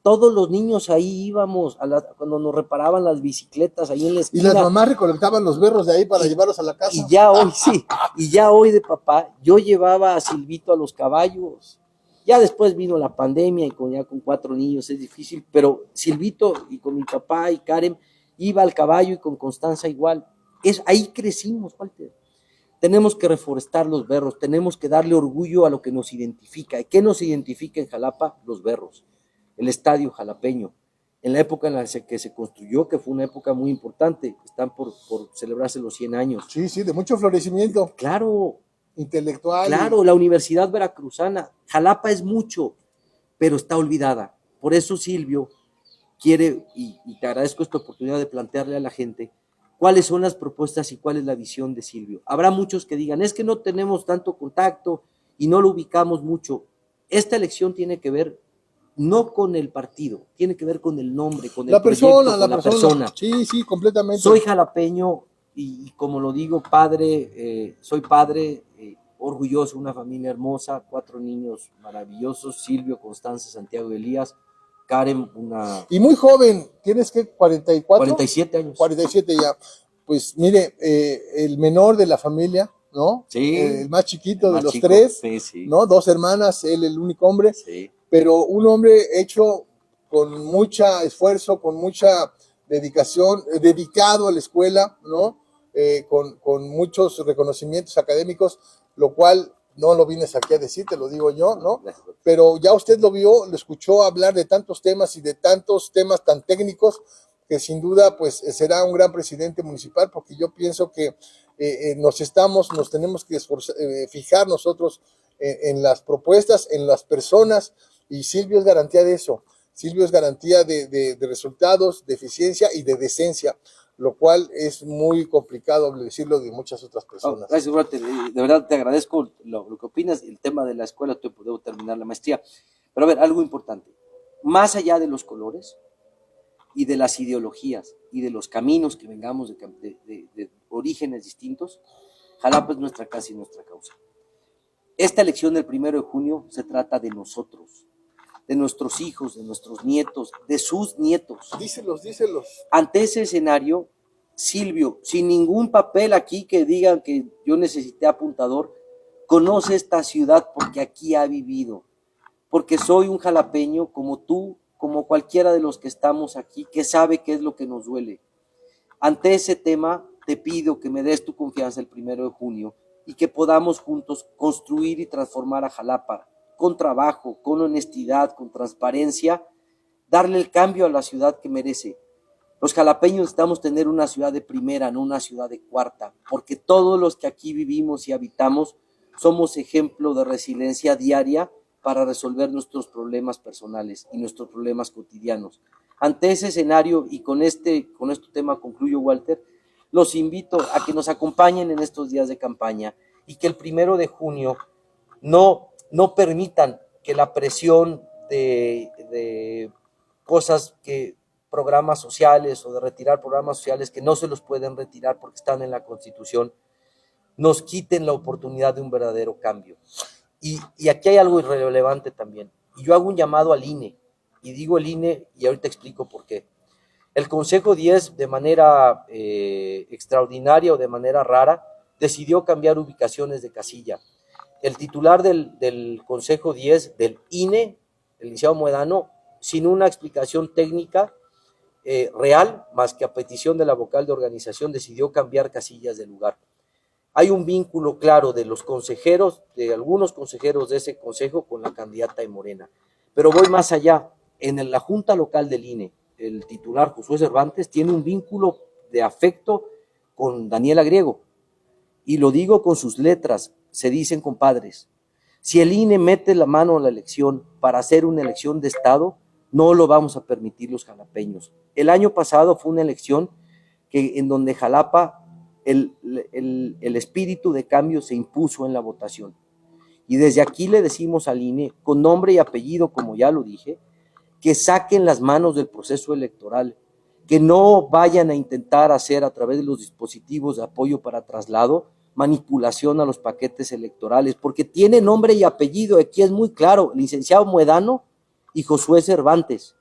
Speaker 3: todos los niños ahí íbamos, cuando nos reparaban las bicicletas ahí en la esquina.
Speaker 2: Y las mamás recolectaban los berros de ahí para llevarlos a la casa.
Speaker 3: Y ya hoy, sí, y ya hoy de papá, yo llevaba a Silvito a los caballos. Ya después vino la pandemia y ya con 4 niños es difícil, pero Silvito y con mi papá y Karen iba al caballo y con Constanza igual. Ahí crecimos, Walter. Tenemos que reforestar los berros, tenemos que darle orgullo a lo que nos identifica. ¿Y qué nos identifica en Jalapa? Los berros, el estadio jalapeño. En la época en la que se construyó, que fue una época muy importante, están por celebrarse los 100 años.
Speaker 2: Sí, sí, de mucho florecimiento.
Speaker 3: Claro.
Speaker 2: Intelectual.
Speaker 3: Claro, la Universidad Veracruzana. Jalapa es mucho, pero está olvidada. Por eso Silvio quiere, y te agradezco esta oportunidad de plantearle a la gente, cuáles son las propuestas y cuál es la visión de Silvio. Habrá muchos que digan, es que no tenemos tanto contacto y no lo ubicamos mucho. Esta elección tiene que ver no con el partido, tiene que ver con el nombre, con el proyecto, con la persona.
Speaker 2: Sí, sí, completamente.
Speaker 3: Soy jalapeño y como lo digo, soy padre, orgulloso, una familia hermosa, 4 niños maravillosos, Silvio, Constanza, Santiago y Elías. Karen,
Speaker 2: Y muy joven, ¿tienes qué? ¿44?
Speaker 3: 47 años.
Speaker 2: 47 ya. Pues mire, el menor de la familia, ¿no?
Speaker 3: Sí.
Speaker 2: El más chiquito de los 3,
Speaker 3: sí, sí.
Speaker 2: ¿no? 2 hermanas, él el único hombre.
Speaker 3: Sí.
Speaker 2: Pero un hombre hecho con mucho esfuerzo, con mucha dedicación, dedicado a la escuela, ¿no? Con muchos reconocimientos académicos, lo cual no lo vienes aquí a decir, te lo digo yo, ¿no? Pero ya usted lo vio, lo escuchó hablar de tantos temas y de tantos temas tan técnicos que sin duda pues será un gran presidente municipal, porque yo pienso que nos tenemos que fijar nosotros en las propuestas, en las personas, y Silvio es garantía de eso. Silvio es garantía de resultados, de eficiencia y de decencia, lo cual es muy complicado decirlo de muchas otras personas.
Speaker 3: Gracias, Walter. De verdad te agradezco lo que opinas. El tema de la escuela, debo terminar la maestría. Pero a ver, algo importante. Más allá de los colores y de las ideologías y de los caminos que vengamos de orígenes distintos, Jalapa es nuestra casa y nuestra causa. Esta elección del 1 de junio se trata de nosotros, de nuestros hijos, de nuestros nietos, de sus nietos.
Speaker 2: Díselos.
Speaker 3: Ante ese escenario, Silvio, sin ningún papel aquí que digan que yo necesité apuntador, conoce esta ciudad porque aquí ha vivido, porque soy un jalapeño como tú, como cualquiera de los que estamos aquí, que sabe qué es lo que nos duele. Ante ese tema, te pido que me des tu confianza el 1 de junio y que podamos juntos construir y transformar a Jalapa con trabajo, con honestidad, con transparencia, darle el cambio a la ciudad que merece. Los jalapeños necesitamos tener una ciudad de primera, no una ciudad de cuarta, porque todos los que aquí vivimos y habitamos somos ejemplo de resiliencia diaria para resolver nuestros problemas personales y nuestros problemas cotidianos. Ante ese escenario, y con este tema concluyo, Walter, los invito a que nos acompañen en estos días de campaña y que el 1 de junio no permitan que la presión de cosas programas sociales o de retirar programas sociales que no se los pueden retirar porque están en la Constitución, nos quiten la oportunidad de un verdadero cambio. Y aquí hay algo irrelevante también. Y yo hago un llamado al INE, y digo el INE, y ahorita explico por qué. El Consejo 10, de manera extraordinaria o de manera rara, decidió cambiar ubicaciones de casilla. El titular del Consejo 10 del INE, el licenciado Muedano, sin una explicación técnica real, más que a petición de la vocal de organización, decidió cambiar casillas de lugar. Hay un vínculo claro de los consejeros, de algunos consejeros de ese consejo con la candidata de Morena. Pero voy más allá. En la junta local del INE, el titular Josué Cervantes tiene un vínculo de afecto con Daniela Griego. Y lo digo con sus letras, se dicen compadres. Si el INE mete la mano en la elección para hacer una elección de Estado, no lo vamos a permitir los jalapeños. El año pasado fue una elección en donde Jalapa, el espíritu de cambio se impuso en la votación. Y desde aquí le decimos al INE, con nombre y apellido, como ya lo dije, que saquen las manos del proceso electoral, que no vayan a intentar hacer a través de los dispositivos de apoyo para traslado manipulación a los paquetes electorales, porque tiene nombre y apellido, aquí es muy claro, licenciado Muedano y Josué Cervantes.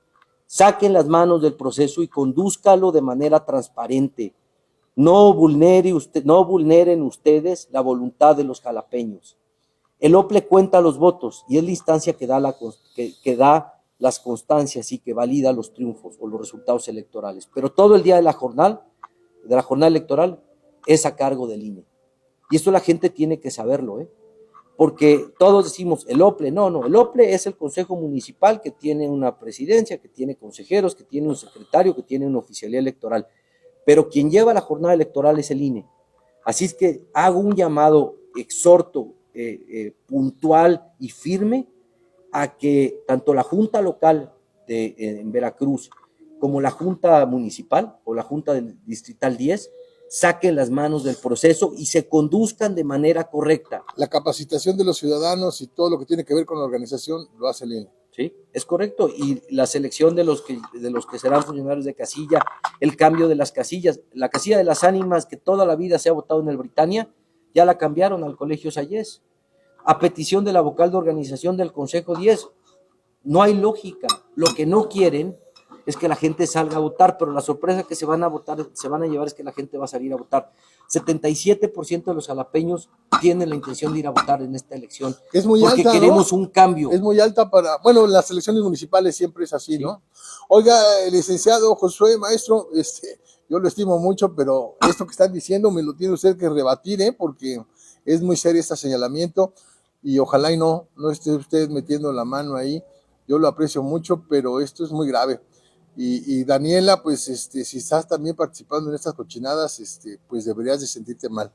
Speaker 3: Saquen las manos del proceso y condúzcalo de manera transparente. No vulneren ustedes la voluntad de los jalapeños. El OPLE cuenta los votos y es la instancia que da las constancias y que valida los triunfos o los resultados electorales. Pero todo el día de la jornada electoral es a cargo del INE. Y esto la gente tiene que saberlo, porque todos decimos el OPLE, no, el OPLE es el Consejo Municipal que tiene una presidencia, que tiene consejeros, que tiene un secretario, que tiene una oficialía electoral, pero quien lleva la jornada electoral es el INE. Así es que hago un llamado, exhorto, puntual y firme a que tanto la Junta Local en Veracruz como la Junta Municipal o la Junta del Distrital 10 saquen las manos del proceso y se conduzcan de manera correcta.
Speaker 2: La capacitación de los ciudadanos y todo lo que tiene que ver con la organización lo hace el INE.
Speaker 3: Sí, es correcto. Y la selección de los que serán funcionarios de casilla, el cambio de las casillas, la casilla de las ánimas que toda la vida se ha votado en el Britannia, ya la cambiaron al Colegio Sayés. A petición de la vocal de organización del Consejo 10, no hay lógica. Lo que no quieren es que la gente salga a votar, pero la sorpresa que se van a llevar es que la gente va a salir a votar. 77% de los jalapeños tienen la intención de ir a votar en esta elección.
Speaker 2: Es muy alta,
Speaker 3: porque queremos un cambio.
Speaker 2: Es muy alta las elecciones municipales siempre es así, sí. ¿No? Oiga, el licenciado Josué, maestro, yo lo estimo mucho, pero esto que están diciendo me lo tiene usted que rebatir, porque es muy serio este señalamiento y ojalá y no esté usted metiendo la mano ahí. Yo lo aprecio mucho, pero esto es muy grave. Y Daniela, pues si estás también participando en estas cochinadas, pues deberías de sentirte mal.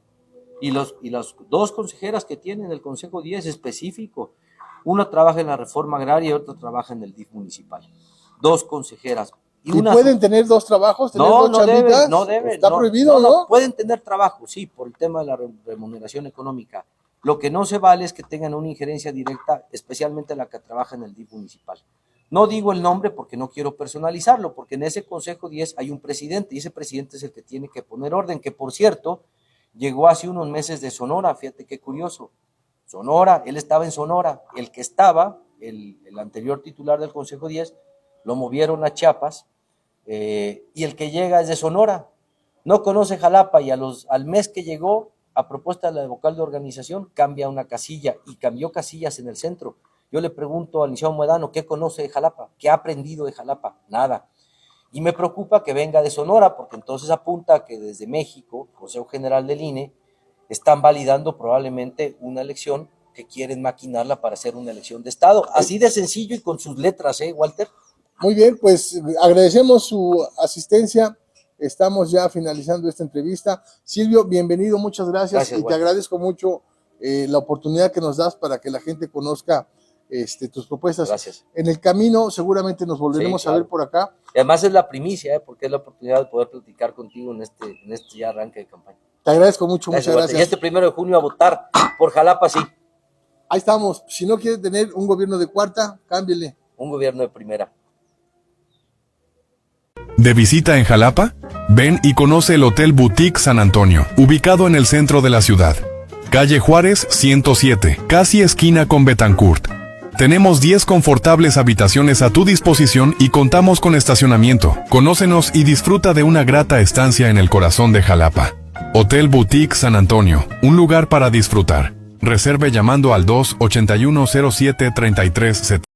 Speaker 3: Y las dos consejeras que tienen el Consejo 10 específico, una trabaja en la reforma agraria y otra trabaja en el DIF municipal. Dos consejeras.
Speaker 2: ¿Y pueden tener dos trabajos? ¿Tener dos chambitas?
Speaker 3: No deben.
Speaker 2: Está prohibido, ¿no?
Speaker 3: Pueden tener trabajo, sí, por el tema de la remuneración económica. Lo que no se vale es que tengan una injerencia directa, especialmente la que trabaja en el DIF municipal. No digo el nombre porque no quiero personalizarlo, porque en ese Consejo 10 hay un presidente y ese presidente es el que tiene que poner orden, que por cierto, llegó hace unos meses de Sonora, fíjate qué curioso. Sonora, él estaba en Sonora, el que estaba, el anterior titular del Consejo 10, lo movieron a Chiapas, y el que llega es de Sonora, no conoce Jalapa y al mes que llegó, a propuesta de la vocal de organización, cambia una casilla y cambió casillas en el centro. Yo le pregunto al licenciado Muedano, ¿qué conoce de Jalapa? ¿Qué ha aprendido de Jalapa? Nada. Y me preocupa que venga de Sonora, porque entonces apunta que desde México, Consejo General del INE, están validando probablemente una elección que quieren maquinarla para hacer una elección de Estado. Así de sencillo y con sus letras, Walter.
Speaker 2: Muy bien, pues agradecemos su asistencia. Estamos ya finalizando esta entrevista. Silvio, bienvenido, muchas gracias y te agradezco mucho la oportunidad que nos das para que la gente conozca tus propuestas.
Speaker 3: Gracias.
Speaker 2: En el camino seguramente nos volveremos a ver por acá.
Speaker 3: Y además es la primicia, porque es la oportunidad de poder platicar contigo en este ya arranque de campaña.
Speaker 2: Te agradezco mucho, muchas gracias.
Speaker 3: Y 1 de junio a votar por Jalapa, sí.
Speaker 2: Ahí estamos. Si no quiere tener un gobierno de cuarta, cámbiele.
Speaker 3: Un gobierno de primera.
Speaker 1: ¿De visita en Jalapa? Ven y conoce el Hotel Boutique San Antonio, ubicado en el centro de la ciudad. Calle Juárez 107, casi esquina con Betancourt. Tenemos 10 confortables habitaciones a tu disposición y contamos con estacionamiento. Conócenos y disfruta de una grata estancia en el corazón de Jalapa. Hotel Boutique San Antonio, un lugar para disfrutar. Reserve llamando al 281073370.